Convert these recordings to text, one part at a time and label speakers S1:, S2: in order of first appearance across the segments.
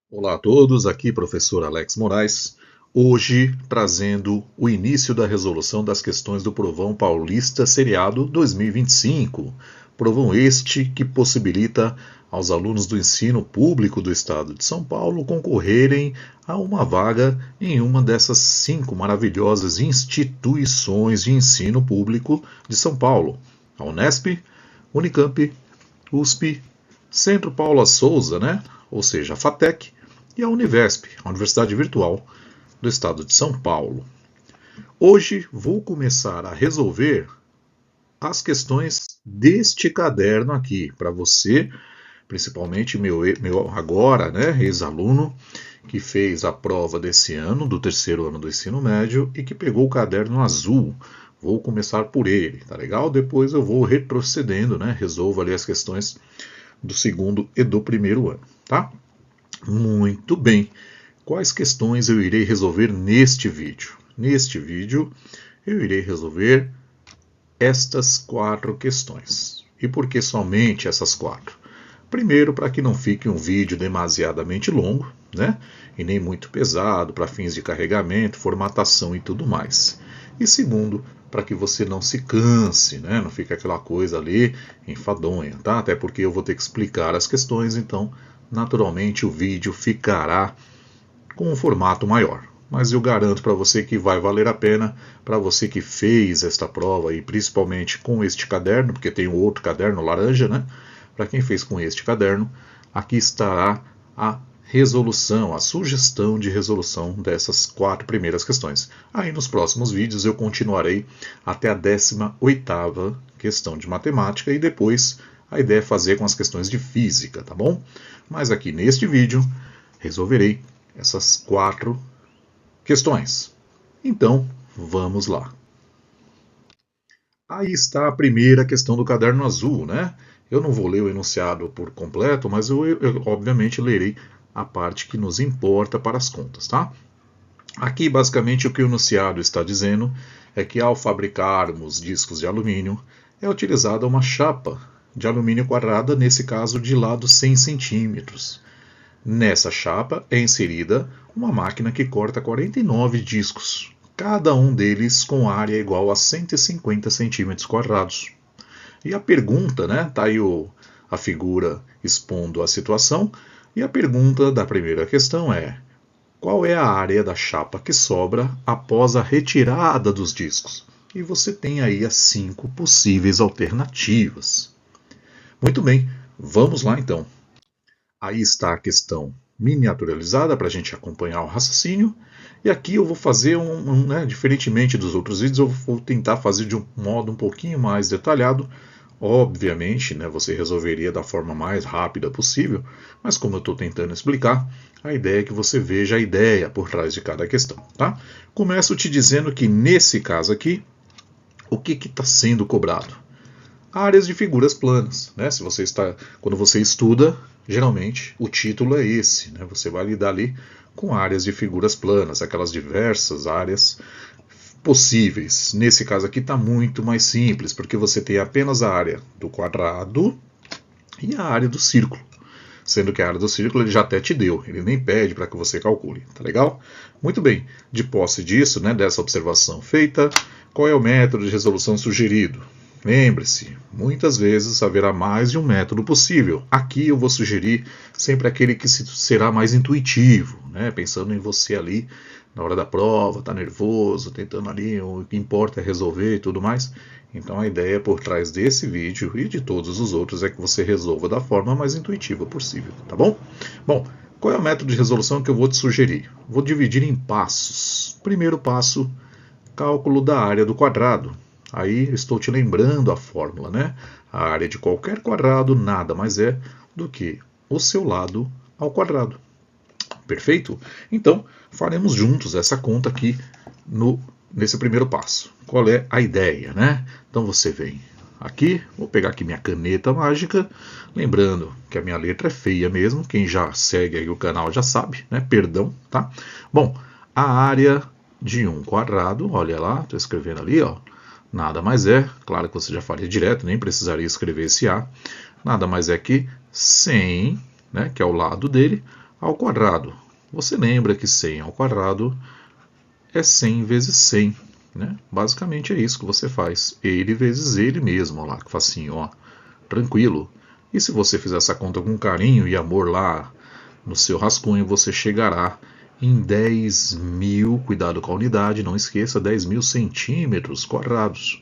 S1: Olá a todos, aqui professor Alex Moraes, hoje trazendo o início da resolução das questões do Provão Paulista Seriado 2025. Provão este que possibilita aos alunos do ensino público do estado de São Paulo concorrerem a uma vaga em uma dessas 5 maravilhosas instituições de ensino público de São Paulo: a Unesp, Unicamp, USP, Centro Paula Souza, né? Ou seja, a FATEC, e a Univesp, a Universidade Virtual do Estado de São Paulo. Hoje vou começar a resolver as questões deste caderno aqui, para você, principalmente meu agora, né, ex-aluno, que fez a prova desse ano, do terceiro ano do ensino médio, e que pegou o caderno azul. Vou começar por ele, tá legal? Depois eu vou retrocedendo, né, resolvo ali as questões do segundo e do primeiro ano, tá? Muito bem. Quais questões eu irei resolver neste vídeo? Neste vídeo eu irei resolver estas 4 questões. E por que somente essas 4? Primeiro, para que não fique um vídeo demasiadamente longo, né? E nem muito pesado para fins de carregamento, formatação e tudo mais. E segundo, para que você não se canse, né? Não fique aquela coisa ali enfadonha, tá? Até porque eu vou ter que explicar as questões, então naturalmente o vídeo ficará com um formato maior. Mas eu garanto para você que vai valer a pena, para você que fez esta prova e principalmente com este caderno, porque tem um outro caderno laranja, né? Para quem fez com este caderno, aqui estará a resolução, a sugestão de resolução dessas 4 primeiras questões. Aí nos próximos vídeos eu continuarei até a 18ª questão de matemática e depois a ideia é fazer com as questões de física, tá bom? Mas aqui neste vídeo resolverei essas 4 questões. Então, vamos lá. Aí está a primeira questão do caderno azul, né? Eu não vou ler o enunciado por completo, mas eu obviamente lerei a parte que nos importa para as contas, tá? Aqui, basicamente, o que o enunciado está dizendo é que ao fabricarmos discos de alumínio, é utilizada uma chapa de alumínio quadrada, nesse caso de lado 100 centímetros. Nessa chapa é inserida uma máquina que corta 49 discos, cada um deles com área igual a 150 centímetros quadrados. E a pergunta, né? Tá aí a figura expondo a situação, e a pergunta da primeira questão é: qual é a área da chapa que sobra após a retirada dos discos? E você tem aí as 5 possíveis alternativas. Muito bem, vamos lá então. Aí está a questão miniaturalizada para a gente acompanhar o raciocínio. E aqui eu vou fazer né, diferentemente dos outros vídeos, eu vou tentar fazer de um modo um pouquinho mais detalhado. Obviamente, né, você resolveria da forma mais rápida possível, mas como eu estou tentando explicar, a ideia é que você veja a ideia por trás de cada questão, tá? Começo te dizendo que nesse caso aqui, o que está sendo cobrado? Áreas de figuras planas, né? Quando você estuda, geralmente o título é esse, né? Você vai lidar ali com áreas de figuras planas, aquelas diversas áreas possíveis. Nesse caso aqui está muito mais simples, porque você tem apenas a área do quadrado e a área do círculo. Sendo que a área do círculo ele já até te deu, ele nem pede para que você calcule, tá legal? Muito bem, de posse disso, né, dessa observação feita, qual é o método de resolução sugerido? Lembre-se, muitas vezes haverá mais de um método possível. Aqui eu vou sugerir sempre aquele que será mais intuitivo, né? Pensando em você ali na hora da prova, tá nervoso, tentando ali, o que importa é resolver e tudo mais. Então a ideia por trás desse vídeo e de todos os outros é que você resolva da forma mais intuitiva possível, tá bom? Bom, qual é o método de resolução que eu vou te sugerir? Vou dividir em passos. Primeiro passo, cálculo da área do quadrado. Aí estou te lembrando a fórmula, né? A área de qualquer quadrado nada mais é do que o seu lado ao quadrado. Perfeito? Então, faremos juntos essa conta aqui nesse primeiro passo. Qual é a ideia, né? Então você vem aqui, vou pegar aqui minha caneta mágica, lembrando que a minha letra é feia mesmo, quem já segue aí o canal já sabe, né? Perdão, tá? Bom, a área de um quadrado, olha lá, estou escrevendo ali, ó. Nada mais é, claro que você já faria direto, nem precisaria escrever esse A, nada mais é que 100, né, que é o lado dele, ao quadrado. Você lembra que 100 ao quadrado é 100 vezes 100, né? Basicamente é isso que você faz. Ele vezes ele mesmo, ó lá, que facinho, ó. Tranquilo. E se você fizer essa conta com carinho e amor lá no seu rascunho, você chegará em 10.000, cuidado com a unidade, não esqueça, 10.000 centímetros quadrados.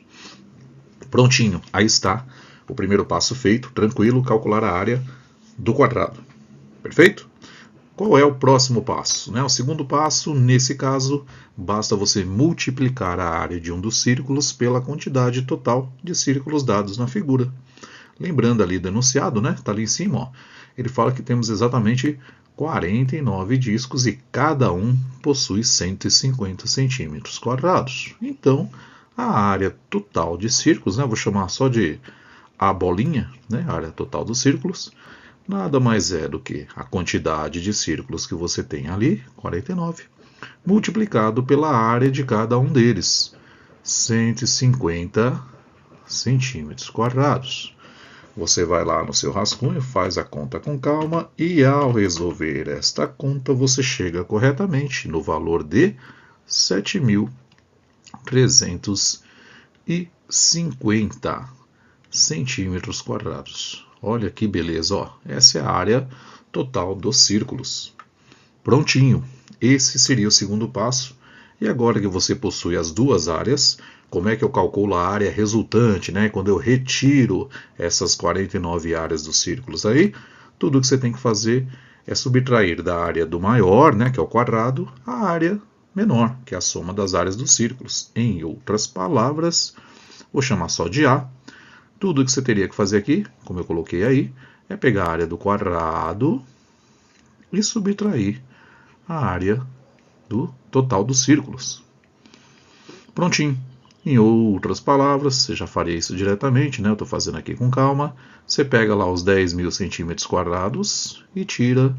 S1: Prontinho, aí está o primeiro passo feito, tranquilo, calcular a área do quadrado. Perfeito? Qual é o próximo passo? O segundo passo, nesse caso, basta você multiplicar a área de um dos círculos pela quantidade total de círculos dados na figura. Lembrando ali do enunciado, né? Está ali em cima, ó. Ele fala que temos exatamente 49 discos e cada um possui 150 centímetros quadrados. Então, a área total de círculos, né? Vou chamar só de a bolinha, né? A área total dos círculos, nada mais é do que a quantidade de círculos que você tem ali, 49, multiplicado pela área de cada um deles, 150 centímetros quadrados. Você vai lá no seu rascunho, faz a conta com calma e ao resolver esta conta você chega corretamente no valor de 7.350 centímetros quadrados. Olha que beleza, ó. Essa é a área total dos círculos. Prontinho. Esse seria o segundo passo. E agora que você possui as duas áreas, como é que eu calculo a área resultante, né? Quando eu retiro essas 49 áreas dos círculos aí, tudo que você tem que fazer é subtrair da área do maior, né, que é o quadrado, a área menor, que é a soma das áreas dos círculos. Em outras palavras, vou chamar só de A. Tudo que você teria que fazer aqui, como eu coloquei aí, é pegar a área do quadrado e subtrair a área do total dos círculos. Prontinho. Em outras palavras, você já faria isso diretamente, né? Eu estou fazendo aqui com calma. Você pega lá os 10.000 centímetros quadrados e tira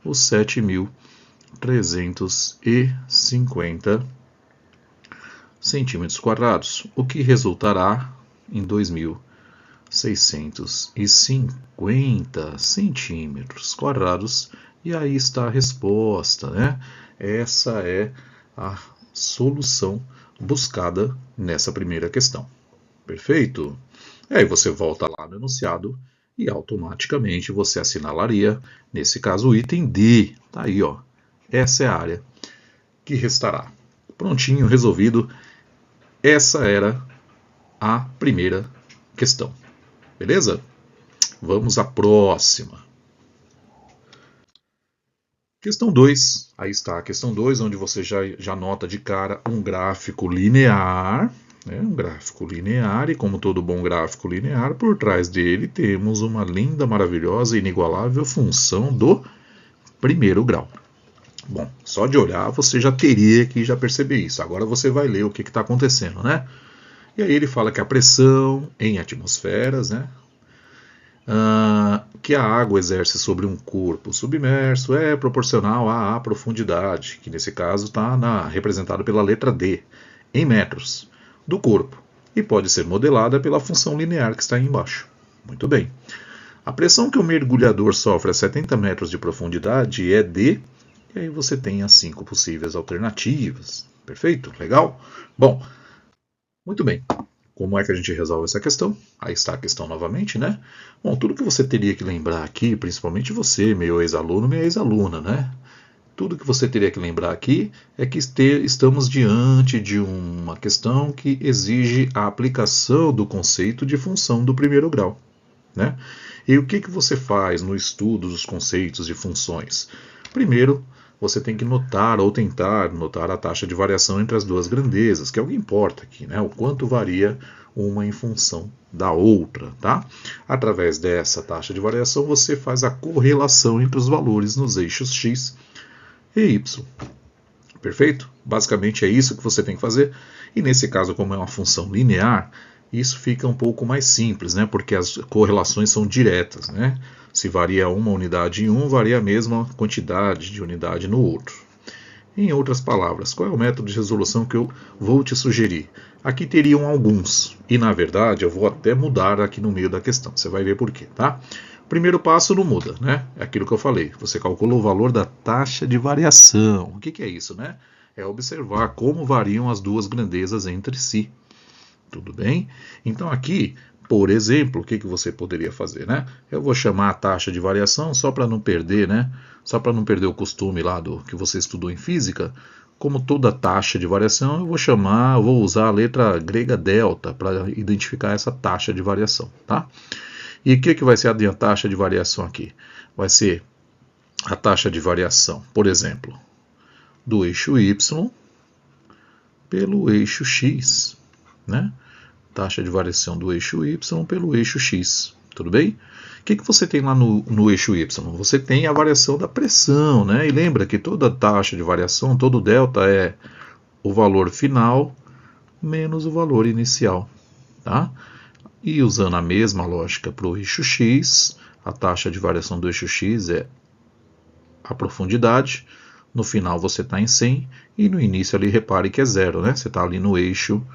S1: os 7.350 centímetros quadrados, o que resultará em 2.650 centímetros quadrados. E aí está a resposta, né? Essa é a solução buscada nessa primeira questão. Perfeito? E aí você volta lá no enunciado e automaticamente você assinalaria, nesse caso, o item D. Tá aí, ó. Essa é a área que restará. Prontinho, resolvido. Essa era a primeira questão. Beleza? Vamos à próxima. Questão 2. Aí está a questão 2, onde você já nota de cara um gráfico linear. Um gráfico linear, e como todo bom gráfico linear, por trás dele temos uma linda, maravilhosa e inigualável função do primeiro grau. Bom, só de olhar você já teria que já perceber isso. Agora você vai ler o que está acontecendo, né? E aí ele fala que a pressão em atmosferas, né, que a água exerce sobre um corpo submerso é proporcional à profundidade, que nesse caso está representado pela letra D, em metros, do corpo, e pode ser modelada pela função linear que está aí embaixo. Muito bem. A pressão que o mergulhador sofre a 70 metros de profundidade é de... E aí você tem as 5 possíveis alternativas. Perfeito? Legal? Bom, muito bem. Como é que a gente resolve essa questão? Aí está a questão novamente, né? Bom, tudo que você teria que lembrar aqui, principalmente você, meu ex-aluno, minha ex-aluna, né? Tudo que você teria que lembrar aqui é que estamos diante de uma questão que exige a aplicação do conceito de função do primeiro grau, né? E o que você faz no estudo dos conceitos de funções? Primeiro, você tem que notar ou tentar notar a taxa de variação entre as duas grandezas, que é o que importa aqui, né? O quanto varia uma em função da outra, tá? Através dessa taxa de variação, você faz a correlação entre os valores nos eixos x e y. Perfeito? Basicamente é isso que você tem que fazer. E nesse caso, como é uma função linear, isso fica um pouco mais simples, né? Porque as correlações são diretas, né? Se varia uma unidade em um, varia a mesma quantidade de unidade no outro. Em outras palavras, qual é o método de resolução que eu vou te sugerir? Aqui teriam alguns, e na verdade eu vou até mudar aqui no meio da questão, você vai ver por quê, tá? Primeiro passo não muda, né? É aquilo que eu falei. Você calcula o valor da taxa de variação. O que é isso, né? É observar como variam as duas grandezas entre si. Tudo bem? Então aqui, por exemplo, o que você poderia fazer, né? Eu vou chamar a taxa de variação só para não perder, né? Só para não perder o costume lá do que você estudou em física. Como toda taxa de variação, eu vou usar a letra grega delta para identificar essa taxa de variação, tá? E o que vai ser a minha taxa de variação aqui? Vai ser a taxa de variação, por exemplo, do eixo y pelo eixo x, né? Taxa de variação do eixo y pelo eixo x, tudo bem? O que você tem lá no eixo y? Você tem a variação da pressão, né? E lembra que toda taxa de variação, todo delta é o valor final menos o valor inicial, tá? E usando a mesma lógica para o eixo x, a taxa de variação do eixo x é a profundidade. No final você está em 100 e no início ali repare que é 0, né? Você está ali no eixo,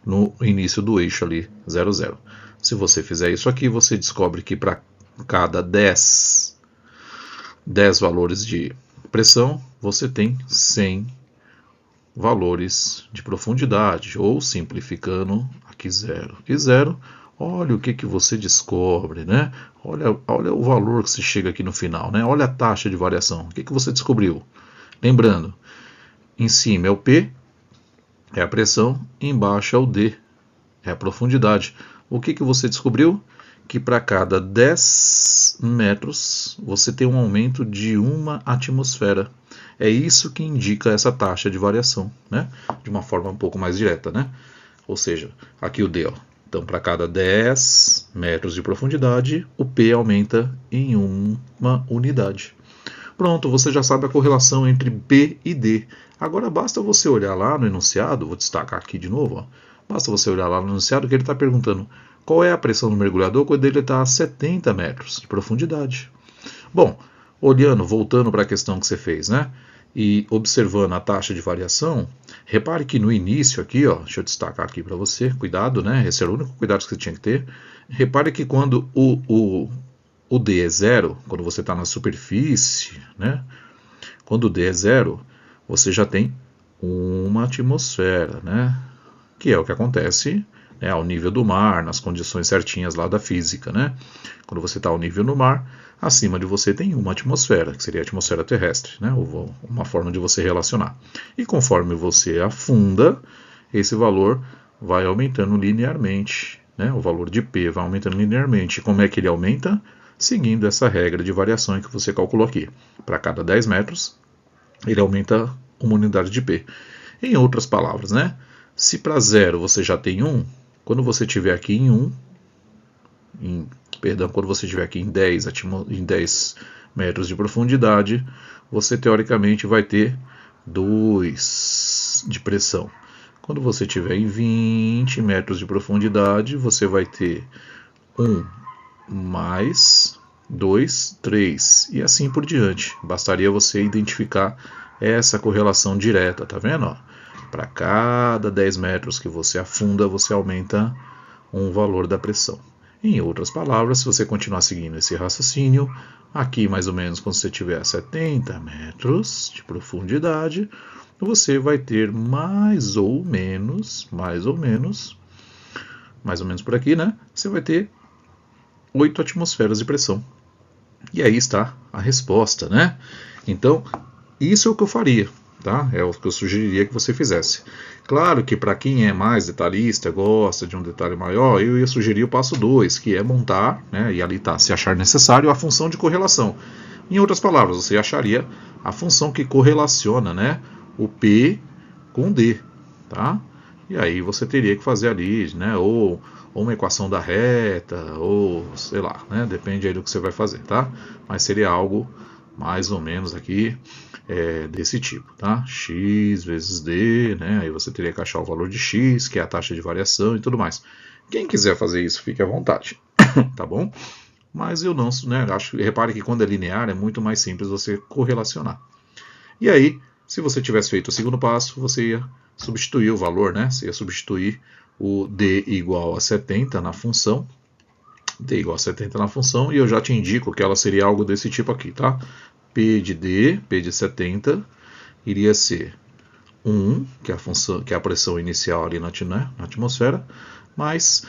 S1: no início do eixo ali, 0, 0. Se você fizer isso aqui, você descobre que para cada 10 valores de pressão, você tem 100 valores de profundidade, ou simplificando, aqui 0 e 0. Olha o que você descobre, né? Olha o valor que se chega aqui no final, né? Olha a taxa de variação. O que você descobriu? Lembrando, em cima é o P, é a pressão, embaixo é o D, é a profundidade. O que você descobriu? Que para cada 10 metros você tem um aumento de 1 atmosfera. É isso que indica essa taxa de variação, né? De uma forma um pouco mais direta, né? Ou seja, aqui o D, ó. Então, para cada 10 metros de profundidade, o P aumenta em 1 unidade. Pronto, você já sabe a correlação entre P e D. Agora basta você olhar lá no enunciado, vou destacar aqui de novo, ó. Basta você olhar lá no enunciado que ele está perguntando qual é a pressão do mergulhador quando ele está a 70 metros de profundidade. Bom, voltando para a questão que você fez, né? E observando a taxa de variação, repare que no início aqui, ó, deixa eu destacar aqui para você, cuidado, né? Esse era o único cuidado que você tinha que ter. Repare que quando o D é 0, quando você está na superfície, né? Quando o D é 0, você já tem 1 atmosfera, né? Que é o que acontece, né, ao nível do mar, nas condições certinhas lá da física, né? Quando você está ao nível do mar, acima de você tem 1 atmosfera, que seria a atmosfera terrestre, né? Ou uma forma de você relacionar. E conforme você afunda, esse valor vai aumentando linearmente, né? O valor de P vai aumentando linearmente. Como é que ele aumenta? Seguindo essa regra de variação que você calculou aqui. Para cada 10 metros, ele aumenta 1 unidade de P. Em outras palavras, né? Se para 0 você já tem 1, quando você estiver aqui quando você estiver aqui em 10 metros de profundidade, você teoricamente vai ter 2 de pressão. Quando você estiver em 20 metros de profundidade, você vai ter 1 mais 2, 3 e assim por diante. Bastaria você identificar essa correlação direta, tá vendo? Para cada 10 metros que você afunda, você aumenta um valor da pressão. Em outras palavras, se você continuar seguindo esse raciocínio, aqui mais ou menos quando você tiver a 70 metros de profundidade, você vai ter mais ou menos por aqui, né? Você vai ter 8 atmosferas de pressão. E aí está a resposta, né? Então, isso é o que eu faria, tá? É o que eu sugeriria que você fizesse. Claro que para quem é mais detalhista, gosta de um detalhe maior, eu ia sugerir o passo 2, que é montar, né? E ali está, se achar necessário, a função de correlação. Em outras palavras, você acharia a função que correlaciona, né, o P com o D, tá? E aí você teria que fazer ali, né, ou uma equação da reta, ou sei lá, né, depende aí do que você vai fazer, tá? Mas seria algo mais ou menos aqui desse tipo, tá? X vezes D, né? Aí você teria que achar o valor de X, que é a taxa de variação e tudo mais. Quem quiser fazer isso, fique à vontade, tá bom? Mas eu não, né? Repare que quando é linear é muito mais simples você correlacionar. E aí, se você tivesse feito o segundo passo, você ia substituir o valor, né? Você ia substituir o D igual a 70 na função D igual a 70 na função, e eu já te indico que ela seria algo desse tipo aqui, tá? P de D, P de 70, iria ser 1, que é a função, que é a pressão inicial ali na atmosfera, mais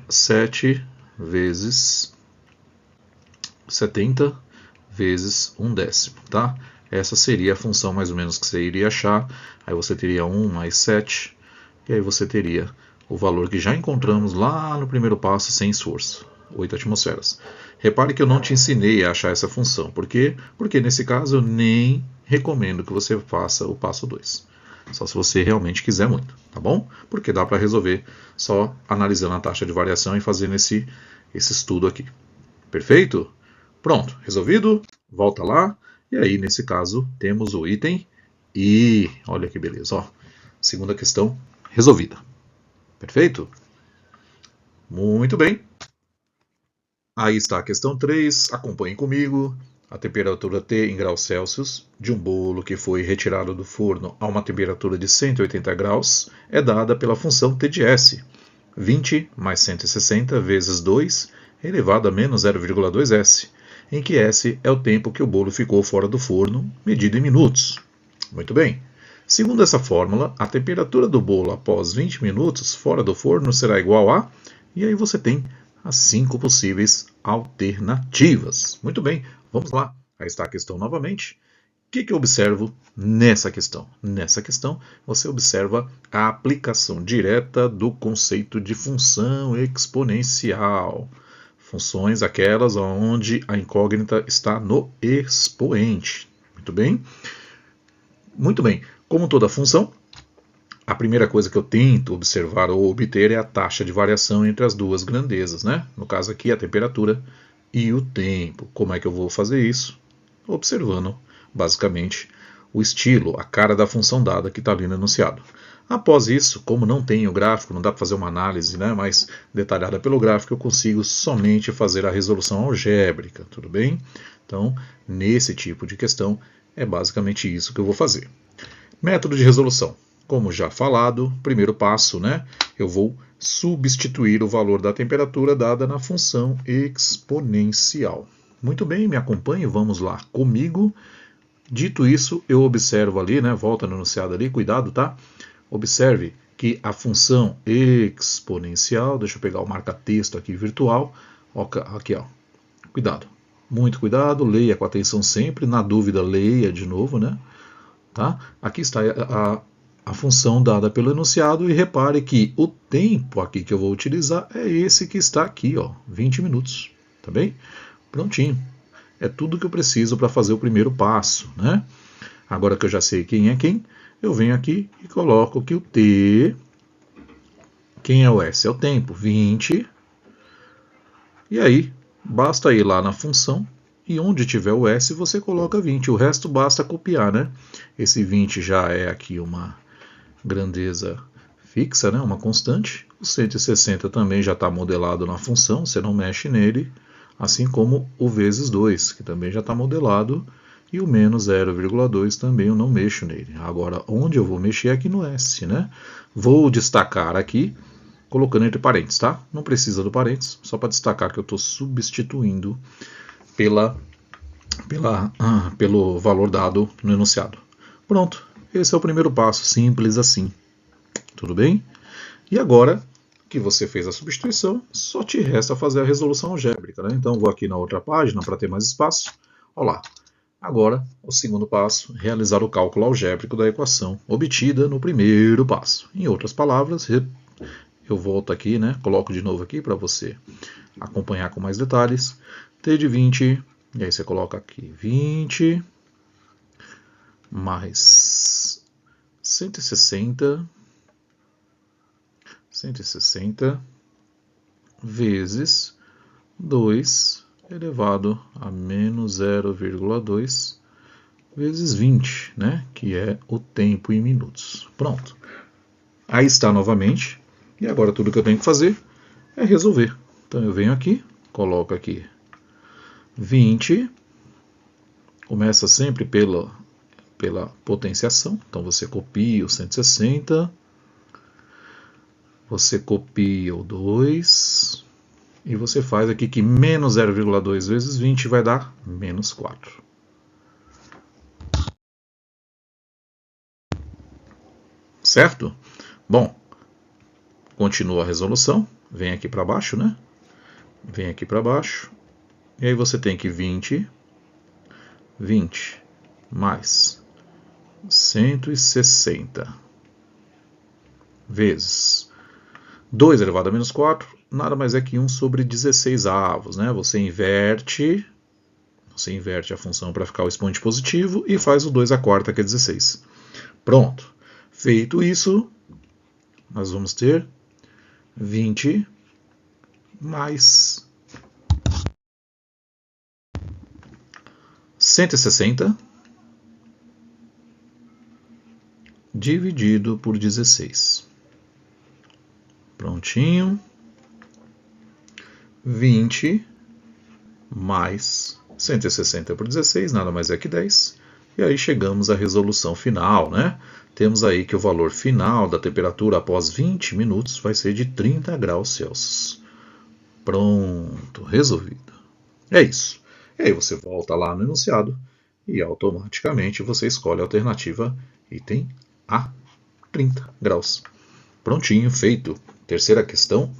S1: 7 vezes 70 vezes 1/10, tá? Essa seria a função mais ou menos que você iria achar. Aí você teria 1 mais 7, e aí você teria o valor que já encontramos lá no primeiro passo sem esforço, 8 atmosferas. Repare que eu não te ensinei a achar essa função. Por quê? Porque nesse caso eu nem recomendo que você faça o passo 2. Só se você realmente quiser muito, tá bom? Porque dá para resolver só analisando a taxa de variação e fazendo esse estudo aqui. Perfeito? Pronto, resolvido? Volta lá. E aí, nesse caso, temos o item I. Olha que beleza, ó. Segunda questão resolvida. Perfeito? Muito bem. Aí está a questão 3. Acompanhe comigo. A temperatura T em graus Celsius de um bolo que foi retirado do forno a uma temperatura de 180 graus é dada pela função T de S. 20 mais 160 vezes 2 elevado a menos 0,2 S, em que S é o tempo que o bolo ficou fora do forno, medido em minutos. Muito bem. Segundo essa fórmula, a temperatura do bolo após 20 minutos fora do forno será igual a... E aí você tem as 5 possíveis alternativas. Muito bem, vamos lá. Aí está a questão novamente. O que eu observo nessa questão? Nessa questão, você observa a aplicação direta do conceito de função exponencial. Funções aquelas onde a incógnita está no expoente. Muito bem? Muito bem. Como toda função, a primeira coisa que eu tento observar ou obter é a taxa de variação entre as duas grandezas, né? No caso aqui, a temperatura e o tempo. Como é que eu vou fazer isso? Observando, basicamente, o estilo, a cara da função dada que está ali no enunciado. Após isso, como não tem o gráfico, não dá para fazer uma análise, né, mais detalhada pelo gráfico, eu consigo somente fazer a resolução algébrica, tudo bem? Então, nesse tipo de questão, é basicamente isso que eu vou fazer. Método de resolução. Como já falado, primeiro passo, né, eu vou substituir o valor da temperatura dada na função exponencial. Muito bem, me acompanhe, vamos lá comigo. Dito isso, eu observo ali, né, volta no enunciado ali, cuidado, tá? Observe que a função exponencial, deixa eu pegar o marca-texto aqui virtual, aqui ó, cuidado, muito cuidado, leia com atenção sempre, na dúvida leia de novo, né? Tá? Aqui está a função dada pelo enunciado e repare que o tempo aqui que eu vou utilizar é esse que está aqui, ó, 20 minutos, tá bem? Prontinho. É tudo que eu preciso para fazer o primeiro passo, né? Agora que eu já sei quem é quem, eu venho aqui e coloco que o T, quem é o S? É o tempo, 20. E aí, basta ir lá na função e onde tiver o S você coloca 20. O resto basta copiar, né? Esse 20 já é aqui uma grandeza fixa, né? Uma constante. O 160 também já está modelado na função, você não mexe nele. Assim como o vezes 2, que também já está modelado. E o menos 0,2 também eu não mexo nele. Agora, onde eu vou mexer é aqui no S, né? Vou destacar aqui, colocando entre parênteses, tá? Não precisa do parênteses, só para destacar que eu estou substituindo pelo valor dado no enunciado. Pronto, esse é o primeiro passo, simples assim. Tudo bem? E agora que você fez a substituição, só te resta fazer a resolução algébrica, né? Então, vou aqui na outra página para ter mais espaço. Olha lá. Agora, o segundo passo, realizar o cálculo algébrico da equação obtida no primeiro passo. Em outras palavras, eu volto aqui, né? Coloco de novo aqui para você acompanhar com mais detalhes. T de 20, e aí você coloca aqui 20 mais 160 vezes 2 elevado a menos 0,2 vezes 20, né? Que é o tempo em minutos. Pronto. Aí está novamente. E agora tudo que eu tenho que fazer é resolver. Então eu venho aqui, coloco aqui 20. Começa sempre pela potenciação. Então você copia o 160. Você copia o 2. E você faz aqui que menos 0,2 vezes 20 vai dar menos 4. Certo? Bom, continua a resolução. Vem aqui para baixo, né? Vem aqui para baixo. E aí você tem que 20 mais 160 vezes 2 elevado a menos 4, nada mais é que 1 sobre 16 avos, né? Você inverte a função para ficar o expoente positivo e faz o 2 à quarta, que é 16. Pronto. Feito isso, nós vamos ter 20 mais 160 dividido por 16. Prontinho. 20 mais 160 por 16, nada mais é que 10. E aí chegamos à resolução final, né? Temos aí que o valor final da temperatura após 20 minutos vai ser de 30 graus Celsius. Pronto, resolvido. É isso. E aí você volta lá no enunciado e automaticamente você escolhe a alternativa item A, 30 graus. Prontinho, feito. Terceira questão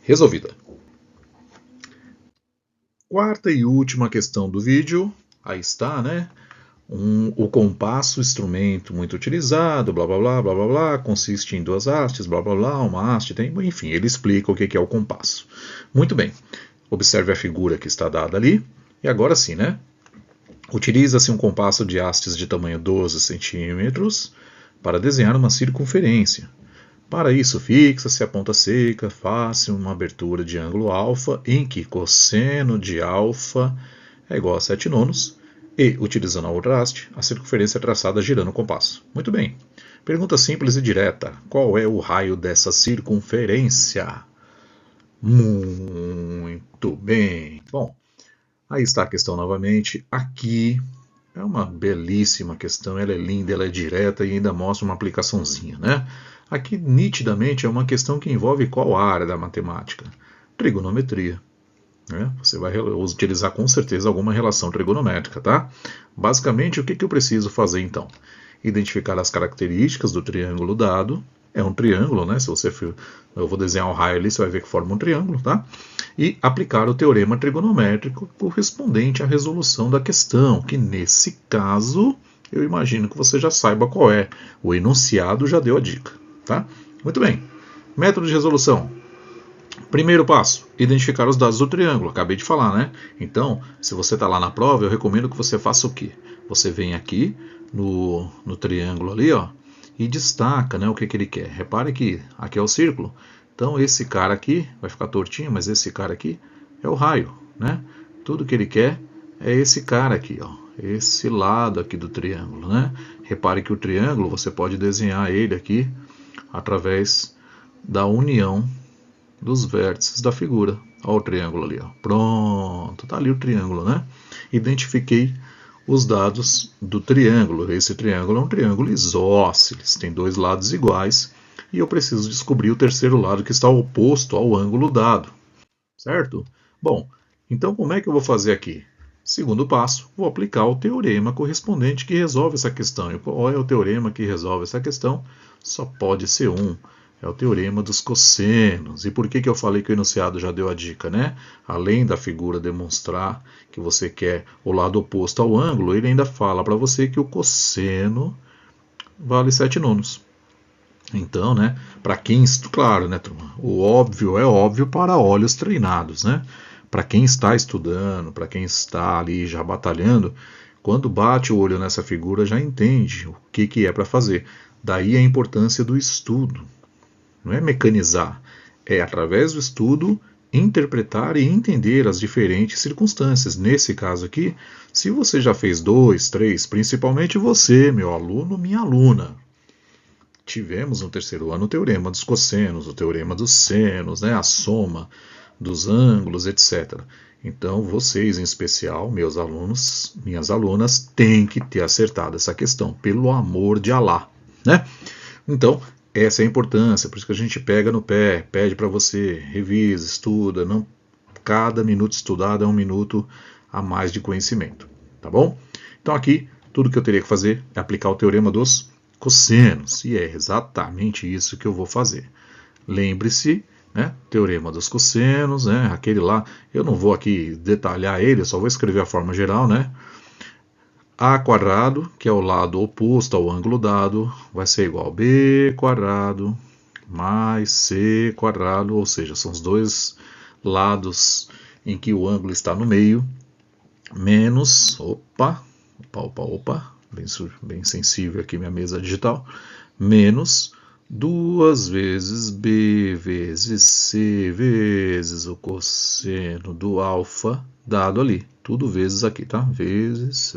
S1: resolvida. Quarta e última questão do vídeo. Aí está, né? O compasso, instrumento muito utilizado, blá blá blá blá blá blá, consiste em duas hastes, blá blá blá, uma haste, tem, enfim, ele explica o que é o compasso. Muito bem, observe a figura que está dada ali, e agora sim, né? Utiliza-se um compasso de hastes de tamanho 12 centímetros para desenhar uma circunferência. Para isso, fixa-se a ponta seca, face uma abertura de ângulo alfa, em que cosseno de alfa é igual a 7 nonos, e, utilizando a outra haste, a circunferência é traçada girando o compasso. Muito bem. Pergunta simples e direta. Qual é o raio dessa circunferência? Muito bem. Bom, aí está a questão novamente. Aqui é uma belíssima questão. Ela é linda, ela é direta e ainda mostra uma aplicaçãozinha, né? Aqui, nitidamente, é uma questão que envolve qual área da matemática? Trigonometria. Você vai utilizar com certeza alguma relação trigonométrica, tá? Basicamente, o que eu preciso fazer então? Identificar as características do triângulo dado. É um triângulo, né? Eu vou desenhar um raio ali, você vai ver que forma um triângulo, tá? E aplicar o teorema trigonométrico correspondente à resolução da questão, que nesse caso, eu imagino que você já saiba qual é. O enunciado já deu a dica, tá? Muito bem. Método de resolução. Primeiro passo, identificar os dados do triângulo. Acabei de falar, né? Então, se você está lá na prova, eu recomendo que você faça o quê? Você vem aqui no triângulo ali, ó, e destaca, né, o que ele quer. Repare que aqui é o círculo. Então, esse cara aqui, vai ficar tortinho, mas esse cara aqui é o raio, né? Tudo que ele quer é esse cara aqui, ó, esse lado aqui do triângulo, né? Repare que o triângulo, você pode desenhar ele aqui através da união dos vértices da figura. Olha o triângulo ali, ó. Pronto, tá ali o triângulo, né? Identifiquei os dados do triângulo. Esse triângulo é um triângulo isósceles, tem dois lados iguais, e eu preciso descobrir o terceiro lado que está oposto ao ângulo dado, certo? Bom, então como é que eu vou fazer aqui? Segundo passo, vou aplicar o teorema correspondente que resolve essa questão. E qual é o teorema que resolve essa questão? Só pode ser um. É o teorema dos cossenos. E por que eu falei que o enunciado já deu a dica, né? Além da figura demonstrar que você quer o lado oposto ao ângulo, ele ainda fala para você que o cosseno vale 7 nonos. Então, né, para quem, claro, né, turma, o óbvio é óbvio para olhos treinados, né? Para quem está estudando, para quem está ali já batalhando, quando bate o olho nessa figura já entende o que é para fazer. Daí a importância do estudo. Não é mecanizar, é através do estudo interpretar e entender as diferentes circunstâncias. Nesse caso aqui, se você já fez 2, 3, principalmente você, meu aluno, minha aluna, tivemos no terceiro ano o teorema dos cossenos, o teorema dos senos, né, a soma dos ângulos, etc. Então, vocês em especial, meus alunos, minhas alunas, têm que ter acertado essa questão, pelo amor de Alá, né? Então, essa é a importância, por isso que a gente pega no pé, pede para você, revisa, estuda, não cada minuto estudado é um minuto a mais de conhecimento, tá bom? Então aqui, tudo que eu teria que fazer é aplicar o teorema dos cossenos, e é exatamente isso que eu vou fazer. Lembre-se, né, teorema dos cossenos, né, aquele lá, eu não vou aqui detalhar ele, eu só vou escrever a forma geral, né? A quadrado, que é o lado oposto ao ângulo dado, vai ser igual a b quadrado mais c quadrado, ou seja, são os dois lados em que o ângulo está no meio, menos, bem sensível aqui minha mesa digital, menos 2 vezes b vezes c vezes o cosseno do alfa dado ali. Tudo vezes aqui, tá? Vezes.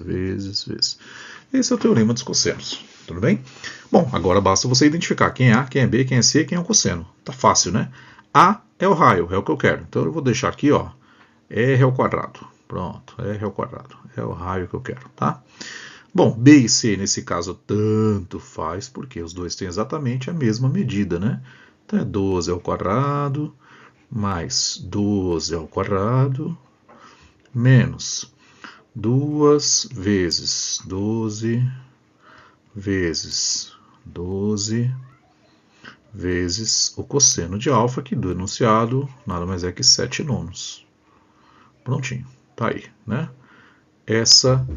S1: Esse é o teorema dos cossenos, tudo bem? Bom, agora basta você identificar quem é A, quem é B, quem é C, quem é o cosseno. Tá fácil, né? A é o raio, é o que eu quero. Então eu vou deixar aqui, ó, R ao quadrado. Pronto, R ao quadrado. É o raio que eu quero, tá? Bom, B e C, nesse caso, tanto faz, porque os dois têm exatamente a mesma medida, né? Então é 12 ao quadrado, mais 12 ao quadrado, menos 2 vezes 12 vezes 12 vezes o cosseno de alfa, que do enunciado nada mais é que 7 nonos. Prontinho, tá aí, né? Essa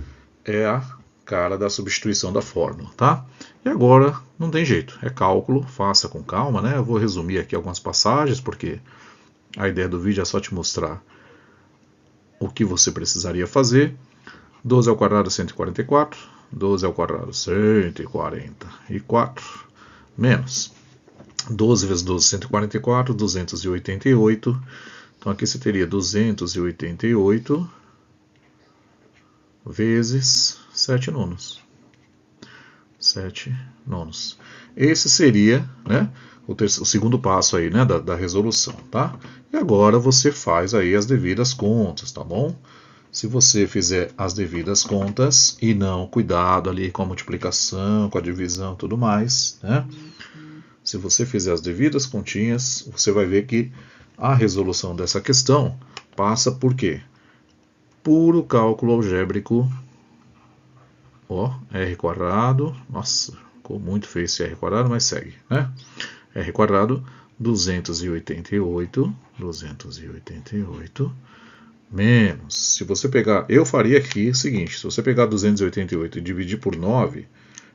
S1: é a cara da substituição da fórmula, tá? E agora não tem jeito, é cálculo, faça com calma, né? Eu vou resumir aqui algumas passagens, porque a ideia do vídeo é só te mostrar o que você precisaria fazer. 12 ao quadrado 144, 12 ao quadrado 144, menos 12 vezes 12, 144, 288. Então aqui você teria 288 vezes 7 nonos. 7 nonos. Esse seria, né, o segundo passo aí, né, da resolução, tá? E agora você faz aí as devidas contas, tá bom? Se você fizer as devidas contas e não cuidado ali com a multiplicação, com a divisão e tudo mais, né? Se você fizer as devidas continhas, você vai ver que a resolução dessa questão passa por quê? Puro cálculo algébrico, ó, r quadrado, nossa, ficou muito feio esse r quadrado, mas segue, né? R quadrado, 288, menos, se você pegar, eu faria aqui o seguinte, se você pegar 288 e dividir por 9,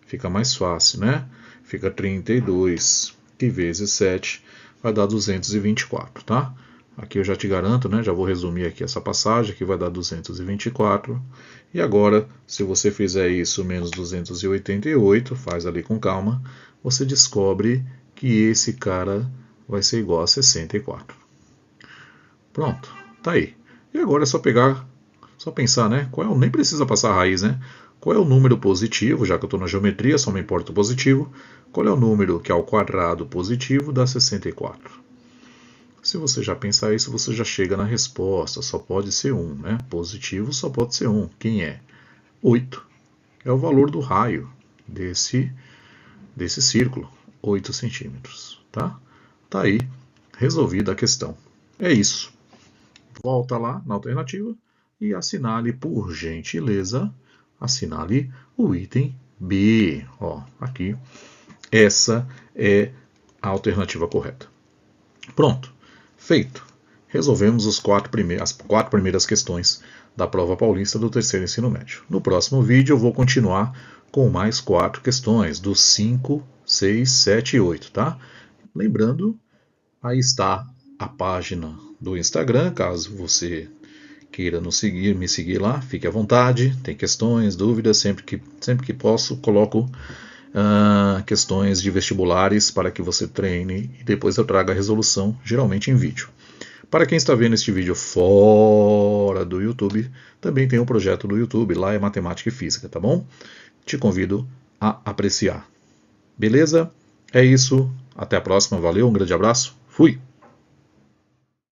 S1: fica mais fácil, né? Fica 32, que vezes 7 vai dar 224, tá? Aqui eu já te garanto, né? Já vou resumir aqui essa passagem, que vai dar 224. E agora, se você fizer isso menos 288, faz ali com calma, você descobre que esse cara vai ser igual a 64. Pronto, tá aí. E agora é só pegar, só pensar, né? Nem precisa passar a raiz, né? Qual é o número positivo, já que eu estou na geometria, só me importa o positivo. Qual é o número que ao quadrado positivo dá 64? Se você já pensar isso, você já chega na resposta. Só pode ser 1, né? Positivo só pode ser 1. Quem é? 8. É o valor do raio desse círculo. 8 centímetros. Tá? Tá aí. Resolvida a questão. É isso. Volta lá na alternativa e assinale, por gentileza, assinale o item B. Ó, aqui. Essa é a alternativa correta. Pronto. Feito. Resolvemos as 4 primeiras questões da prova paulista do terceiro ensino médio. No próximo vídeo eu vou continuar com mais 4 questões, dos 5, 6, 7 e 8, tá? Lembrando, aí está a página do Instagram, caso você queira me seguir lá, fique à vontade, tem questões, dúvidas, sempre que posso, coloco questões de vestibulares para que você treine e depois eu trago a resolução, geralmente em vídeo. Para quem está vendo este vídeo fora do YouTube, também tem um projeto do YouTube, lá é Matemática e Física, tá bom? Te convido a apreciar. Beleza? É isso, até a próxima, valeu, um grande abraço, fui!